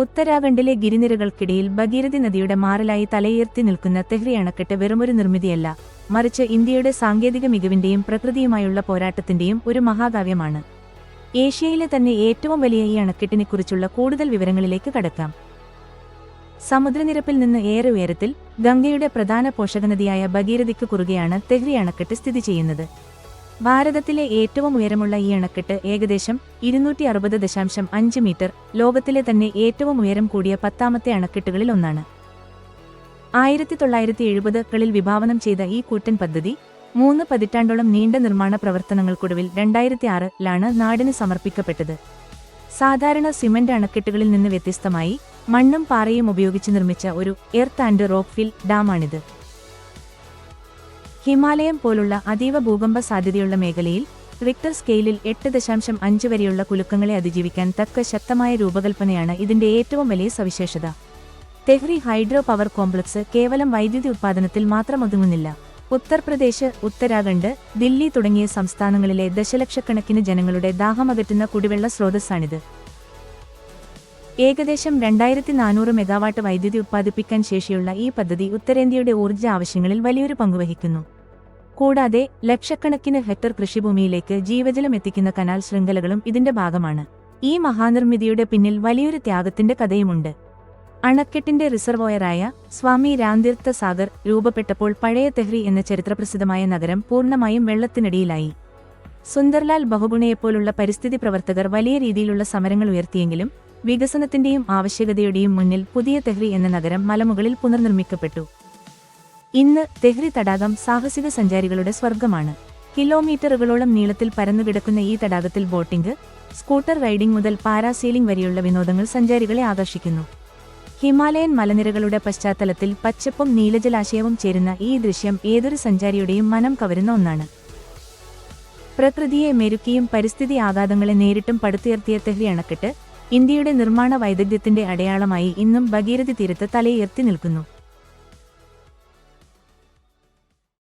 ഉത്തരാഖണ്ഡിലെ ഗിരിനിരകൾക്കിടയിൽ ഭഗീരഥി നദിയുടെ മാറലായി തലയുയർത്തി നിൽക്കുന്ന തെഹ്രി അണക്കെട്ട് വെറുമൊരു നിർമ്മിതിയല്ല, മറിച്ച് ഇന്ത്യയുടെ സാങ്കേതിക മികവിന്റെയും പ്രകൃതിയുമായുള്ള പോരാട്ടത്തിന്റെയും ഒരു മഹാകാവ്യമാണ്. ഏഷ്യയിലെ തന്നെ ഏറ്റവും വലിയ ഈ അണക്കെട്ടിനെക്കുറിച്ചുള്ള കൂടുതൽ വിവരങ്ങളിലേക്ക് കടക്കാം. സമുദ്രനിരപ്പിൽ നിന്ന് ഏറെ ഉയരത്തിൽ ഗംഗയുടെ പ്രധാന പോഷകനദിയായ ഭഗീരഥിക്ക് കുറുകെയാണ് തെഹ്രി അണക്കെട്ട് സ്ഥിതി ചെയ്യുന്നത്. ഭാരതത്തിലെ ഏറ്റവും ഉയരമുള്ള ഈ അണക്കെട്ട് ഏകദേശം 260.5 മീറ്റർ, ലോകത്തിലെ തന്നെ ഏറ്റവും ഉയരം കൂടിയ 10ാമത്തെ അണക്കെട്ടുകളിൽ ഒന്നാണ്. 1970കളിൽ വിഭാവനം ചെയ്ത ഈ കൂറ്റൻ പദ്ധതി 3 പതിറ്റാണ്ടോളം നീണ്ട നിർമ്മാണ പ്രവർത്തനങ്ങൾക്കൊടുവിൽ 2006-ലാണ് നാടിന് സമർപ്പിക്കപ്പെട്ടത്. സാധാരണ സിമന്റ് അണക്കെട്ടുകളിൽ നിന്ന് വ്യത്യസ്തമായി മണ്ണും പാറയും ഉപയോഗിച്ച് നിർമ്മിച്ച ഒരു എർത്ത് ആൻഡ് റോക്ക് ഫിൽ ഡാമാണിത്. ഹിമാലയം പോലുള്ള അതീവ ഭൂകമ്പ സാധ്യതയുള്ള മേഖലയിൽ റിക്ടർ സ്കെയിലിൽ 8.5 വരെയുള്ള കുലുക്കങ്ങളെ അതിജീവിക്കാൻ തക്ക ശക്തമായ രൂപകൽപ്പനയാണ് ഇതിന്റെ ഏറ്റവും വലിയ സവിശേഷത. തെഹ്രി ഹൈഡ്രോ പവർ കോംപ്ലക്സ് കേവലം വൈദ്യുതി ഉത്പാദനത്തിൽ മാത്രം ഒതുങ്ങുന്നില്ല. ഉത്തർപ്രദേശ്, ഉത്തരാഖണ്ഡ്, ദില്ലി തുടങ്ങിയ സംസ്ഥാനങ്ങളിലെ ദശലക്ഷക്കണക്കിന് ജനങ്ങളുടെ ദാഹമകറ്റുന്ന കുടിവെള്ള സ്രോതസ്സാണിത്. ഏകദേശം 2400 മെഗാവാട്ട് വൈദ്യുതി ഉത്പാദിപ്പിക്കാൻ ശേഷിയുള്ള ഈ പദ്ധതി ഉത്തരേന്ത്യയുടെ ഊർജ്ജ ആവശ്യങ്ങളിൽ വലിയൊരു പങ്കുവഹിക്കുന്നു. കൂടാതെ ലക്ഷക്കണക്കിന് ഹെക്ടർ കൃഷിഭൂമിയിലേക്ക് ജീവജലം എത്തിക്കുന്ന കനാൽ ശൃംഖലകളും ഇതിന്റെ ഭാഗമാണ്. ഈ മഹാനിർമ്മിതിയുടെ പിന്നിൽ വലിയൊരു ത്യാഗത്തിന്റെ കഥയുമുണ്ട്. അണക്കെട്ടിന്റെ റിസർവോയറായ സ്വാമി രാംതീർത്ഥ സാഗർ രൂപപ്പെട്ടപ്പോൾ പഴയ തെഹ്രി എന്ന ചരിത്രപ്രസിദ്ധമായ നഗരം പൂർണ്ണമായും വെള്ളത്തിനടിയിലായി. സുന്ദർലാൽ ബഹുഗുണയെപ്പോലുള്ള പരിസ്ഥിതി പ്രവർത്തകർ വലിയ രീതിയിലുള്ള സമരങ്ങൾ ഉയർത്തിയെങ്കിലും വികസനത്തിന്റെയും ആവശ്യകതയുടെയും മുന്നിൽ പുതിയ തെഹ്രി എന്ന നഗരം മലമുകളിൽ പുനർനിർമ്മിക്കപ്പെട്ടു. ഇന്ന് തെഹ്രി തടാകം സാഹസിക സഞ്ചാരികളുടെ സ്വർഗമാണ്. കിലോമീറ്ററുകളോളം നീളത്തിൽ പരന്നുകിടക്കുന്ന ഈ തടാകത്തിൽ ബോട്ടിംഗ്, സ്കൂട്ടർ റൈഡിംഗ് മുതൽ പാരാസെയിലിംഗ് വരെയുള്ള വിനോദങ്ങൾ സഞ്ചാരികളെ ആകർഷിക്കുന്നു. ഹിമാലയൻ മലനിരകളുടെ പശ്ചാത്തലത്തിൽ പച്ചപ്പും നീലജലാശയവും ചേരുന്ന ഈ ദൃശ്യം ഏതൊരു സഞ്ചാരിയുടെയും മനം കവരുന്ന ഒന്നാണ്. പ്രകൃതിയെ മെരുക്കിയും പരിസ്ഥിതി ആഘാതങ്ങളെ നേരിട്ടും പടുത്തുയർത്തിയ തെഹ്രി അണക്കെട്ട് ഇന്ത്യയുടെ നിർമ്മാണ വൈദഗ്ധ്യത്തിന്റെ അടയാളമായി ഇന്നും ഭഗീരഥി തീരത്ത് തലയുയർത്തി നിൽക്കുന്നു.